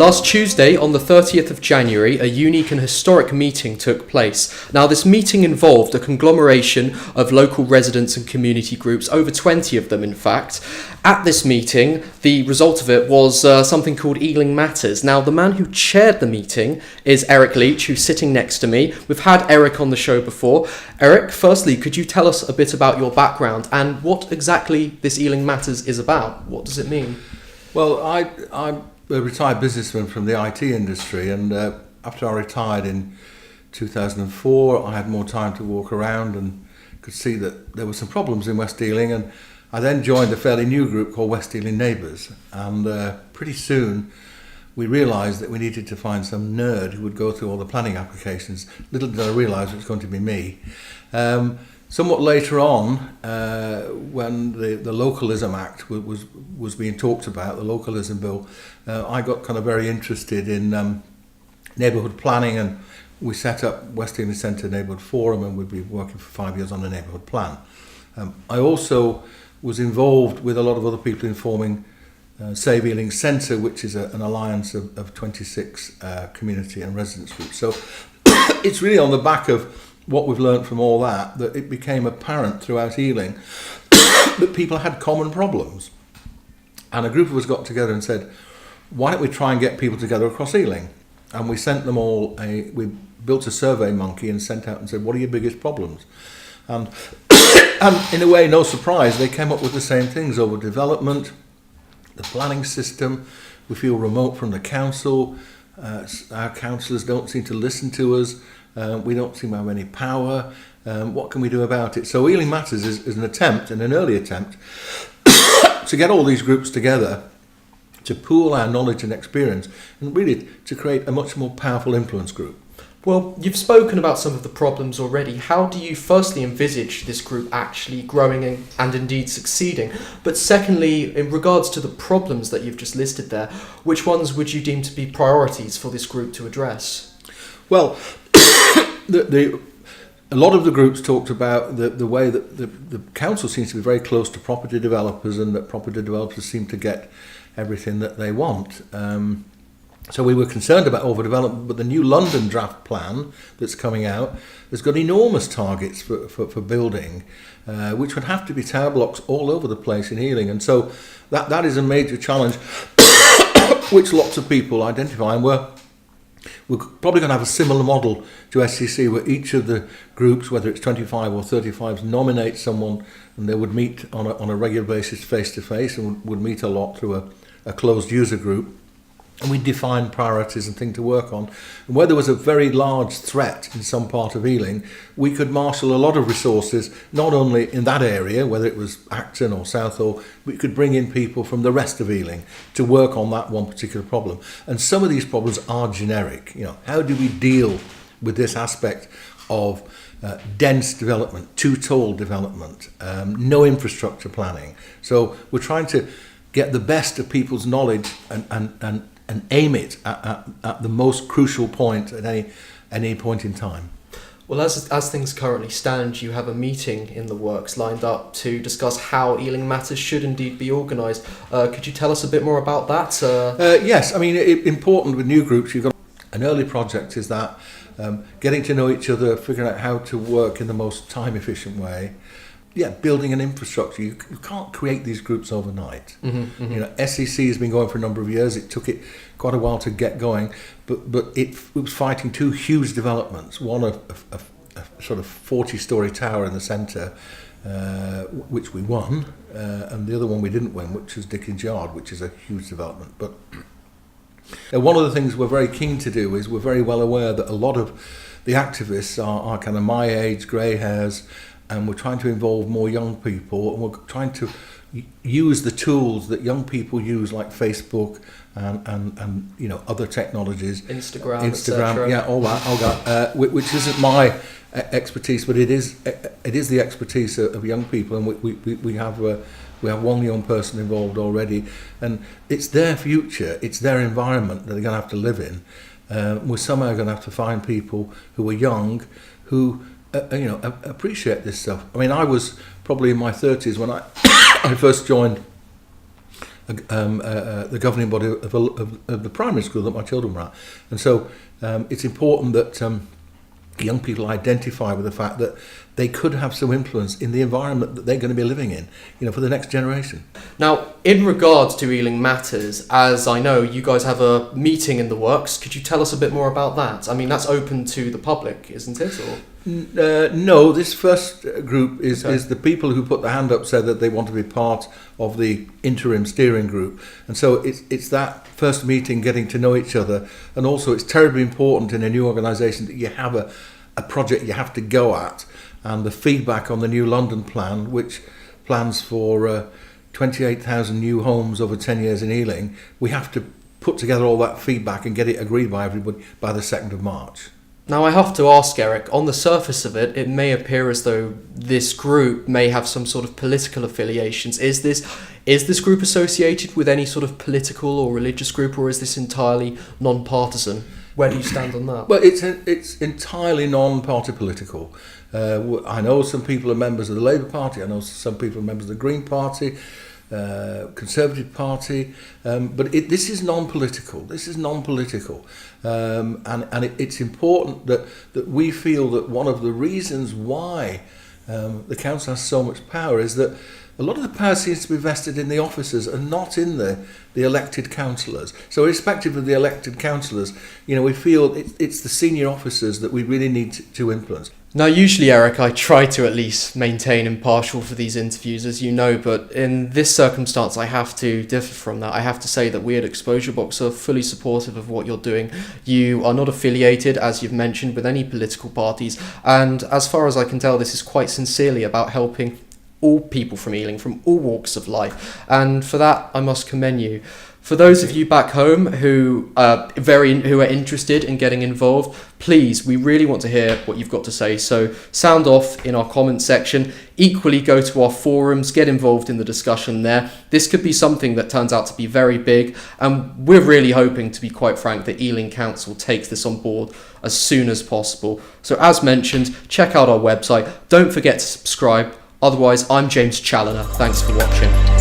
Last Tuesday, on the 30th of January, a unique and historic meeting took place. Now, this meeting involved a conglomeration of local residents and community groups, over 20 of them in fact. At this meeting, the result of it was something called Ealing Matters. Now, the man who chaired the meeting is Eric Leach, who's sitting next to me. We've had Eric on the show before. Eric, firstly, could you tell us a bit about your background and what exactly this Ealing Matters is about? What does it mean? Well, I'm a retired businessman from the IT industry, and after I retired in 2004, I had more time to walk around and could see that there were some problems in West Ealing, and I then joined a fairly new group called West Ealing Neighbours, and pretty soon we realised that we needed to find some nerd who would go through all the planning applications. Little did I realise it was going to be me. Somewhat later on, when the Localism Act was being talked about, the Localism Bill, I got kind of very interested in neighbourhood planning, and we set up West Ealing Centre Neighbourhood Forum, and we'd be working for 5 years on a neighbourhood plan. I also was involved with a lot of other people in forming Save Ealing Centre, which is an alliance of 26 community and residents groups. So it's really on the back of what we've learned from all that it became apparent throughout Ealing that people had common problems. And a group of us got together and said, why don't we try and get people together across Ealing? And we sent them all, we built a survey monkey and sent out and said, what are your biggest problems? And in a way, no surprise, they came up with the same things: overdevelopment, the planning system, we feel remote from the council, our councillors don't seem to listen to us, we don't seem to have any power, what can we do about it? So Ealing Matters is an attempt, and an early attempt, to get all these groups together, to pool our knowledge and experience, and really to create a much more powerful influence group. Well, you've spoken about some of the problems already. How do you firstly envisage this group actually growing and indeed succeeding? But secondly, in regards to the problems that you've just listed there, which ones would you deem to be priorities for this group to address? Well, a lot of the groups talked about the way that the council seems to be very close to property developers, and that property developers seem to get everything that they want. So we were concerned about overdevelopment, but the new London draft plan that's coming out has got enormous targets for building, which would have to be tower blocks all over the place in Ealing. And so that is a major challenge, which lots of people identify. And we're probably going to have a similar model to SCC, where each of the groups, whether it's 25 or 35, nominate someone, and they would meet on a regular basis face to face, and would meet a lot through a closed user group. And we define priorities and things to work on. And where there was a very large threat in some part of Ealing, we could marshal a lot of resources, not only in that area, whether it was Acton or Southall, we could bring in people from the rest of Ealing to work on that one particular problem. And some of these problems are generic. You know, how do we deal with this aspect of dense development, too tall development, no infrastructure planning? So we're trying to get the best of people's knowledge and aim it at the most crucial point at any point in time. Well, as things currently stand, you have a meeting in the works lined up to discuss how Ealing Matters should indeed be organised. Could you tell us a bit more about that? Yes, I mean, important with new groups, you've got an early project is that getting to know each other, figuring out how to work in the most time-efficient way. Yeah, building an infrastructure. You can't create these groups overnight. You know, SEC has been going for a number of years. It took it quite a while to get going, but it was fighting two huge developments. One, a sort of 40-storey tower in the centre, which we won, and the other one we didn't win, which was Dickens Yard, which is a huge development. But one of the things we're very keen to do is we're very well aware that a lot of the activists are kind of my age, grey hairs, and we're trying to involve more young people, and we're trying to use the tools that young people use, like Facebook and you know, other technologies, Instagram, yeah, all that, which isn't my expertise, but it is the expertise of young people, and we have one young person involved already, and it's their future, it's their environment that they're going to have to live in. We're somehow going to have to find people who are young, who appreciate this stuff. I mean, I was probably in my 30s when I first joined the governing body of the primary school that my children were at. And so it's important that young people identify with the fact that they could have some influence in the environment that they're going to be living in, for the next generation. Now, in regards to Ealing Matters, as I know, you guys have a meeting in the works. Could you tell us a bit more about that? I mean, that's open to the public, isn't it? Or? No, this first group is the people who put their hand up said that they want to be part of the interim steering group, and so it's that first meeting, getting to know each other, and also it's terribly important in a new organisation that you have a project you have to go at, and the feedback on the new London plan, which plans for 28,000 new homes over 10 years in Ealing. We have to put together all that feedback and get it agreed by everybody by the 2nd of March. Now, I have to ask, Eric, on the surface of it, it may appear as though this group may have some sort of political affiliations. Is this group associated with any sort of political or religious group, or is this entirely non-partisan? Where do you stand on that? Well, it's entirely non-party political. I know some people are members of the Labour Party. I know some people are members of the Green Party, Conservative Party, but this is non-political. This is non-political, and it's important that we feel that one of the reasons why the council has so much power is that a lot of the power seems to be vested in the officers and not in the elected councillors. So irrespective of the elected councillors, we feel it's the senior officers that we really need to influence. Now, usually, Eric, I try to at least maintain impartial for these interviews, as you know, but in this circumstance, I have to differ from that. I have to say that we at Exposure Box are fully supportive of what you're doing. You are not affiliated, as you've mentioned, with any political parties, and as far as I can tell, this is quite sincerely about helping all people from Ealing, from all walks of life, and for that, I must commend you. For those of you back home who are interested in getting involved, please, we really want to hear what you've got to say. So sound off in our comments section. Equally, go to our forums, get involved in the discussion there. This could be something that turns out to be very big, and we're really hoping, to be quite frank, that Ealing Council takes this on board as soon as possible. So as mentioned, check out our website. Don't forget to subscribe. Otherwise, I'm James Challoner. Thanks for watching.